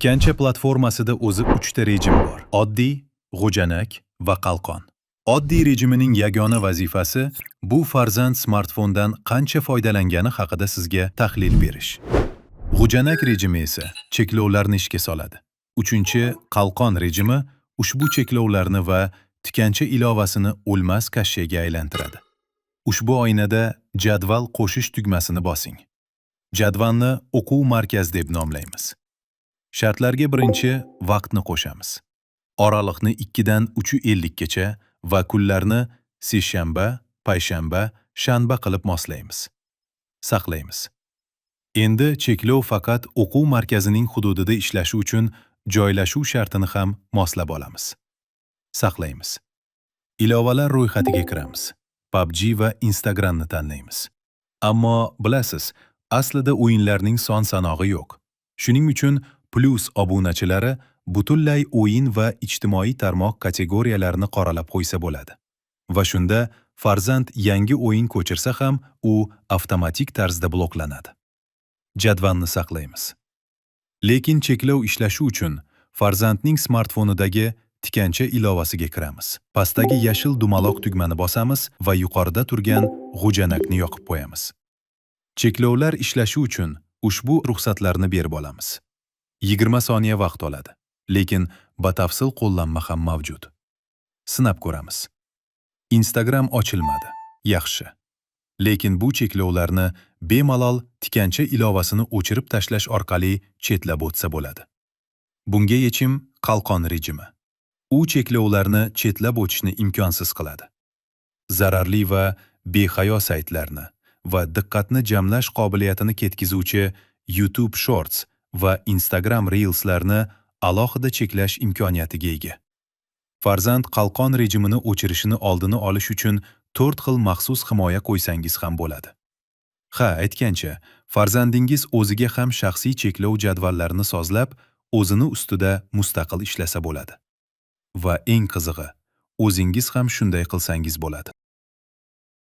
Tikancha platformasida o'zi 3 ta rejim bor. Oddiy, g'ujanak va qalqon. Oddiy rejimining yagona vazifasi bu farzand smartfondan qancha foydalangani haqida sizga tahlil berish. G'ujanak rejimi esa cheklovlarni ishga soladi. 3-qalqon rejimi ushbu cheklovlarni va tikancha ilovasini o'lmas kashshega aylantiradi. Ushbu oynada jadval qo'shish tugmasini bosing. Jadvalni o'quv markaz deb nomlaymiz. Shartlarga birinchi vaqtni qo'shamiz. Oraliqni 2 dan 3:50 gacha va kunlarni seshanba, payshanba, shanba qilib moslaymiz. Saqlaymiz. Endi cheklov faqat o'quv markazining hududida ishlashi uchun joylashuv shartini ham moslab olamiz. Saqlaymiz. Ilovalar ro'yxatiga kiramiz. PUBG va Instagramni tanlaymiz. Ammo bilasiz, aslida o'yinlarning son-sanog'i yo'q. Shuning uchun plus obunachilari butunlay o'yin va ijtimoiy tarmoq kategoriyalarini qoralab qo'ysa bo'ladi. Va shunda farzand yangi o'yin ko'chirsa ham u avtomatik tarzda bloklanadi. Jadvalni saqlaymiz. Lekin cheklov ishlashi uchun farzandning smartfonidagi tikancha ilovasiga kiramiz. Pastdagi yashil dumaloq tugmani bosamiz va yuqorida turgan g'ujanakni yoqib qo'yamiz. Cheklovlar ishlashi uchun ushbu ruxsatlarni berib olamiz. 20 soniya vaqt oladi, lekin batafsil qo'llanma ham mavjud. Sinab ko'ramiz. Instagram ochilmadi. Yaxshi. Lekin bu cheklovlarni bemalol tikancha ilovasini o'chirib tashlash orqali chetlab o'tsa bo'ladi. Bunga yechim qalqon rejimi. U cheklovlarni chetlab o'tishni imkonsiz qiladi. Zararli va behayo saytlarni va diqqatni jamlash qobiliyatini ketkizuvchi YouTube Shorts va Instagram Reels'larni alohida cheklash imkoniyatiga ega. Farzand qalqon rejimini o'chirishini oldini olish uchun 4 xil maxsus himoya qo'ysangiz ham bo'ladi. Ha, aytgancha, farzandingiz o'ziga ham shaxsiy cheklov jadvallarini sozlab, o'zini ustida mustaqil ishlasa bo'ladi. Va eng qizig'i, o'zingiz ham shunday qilsangiz bo'ladi.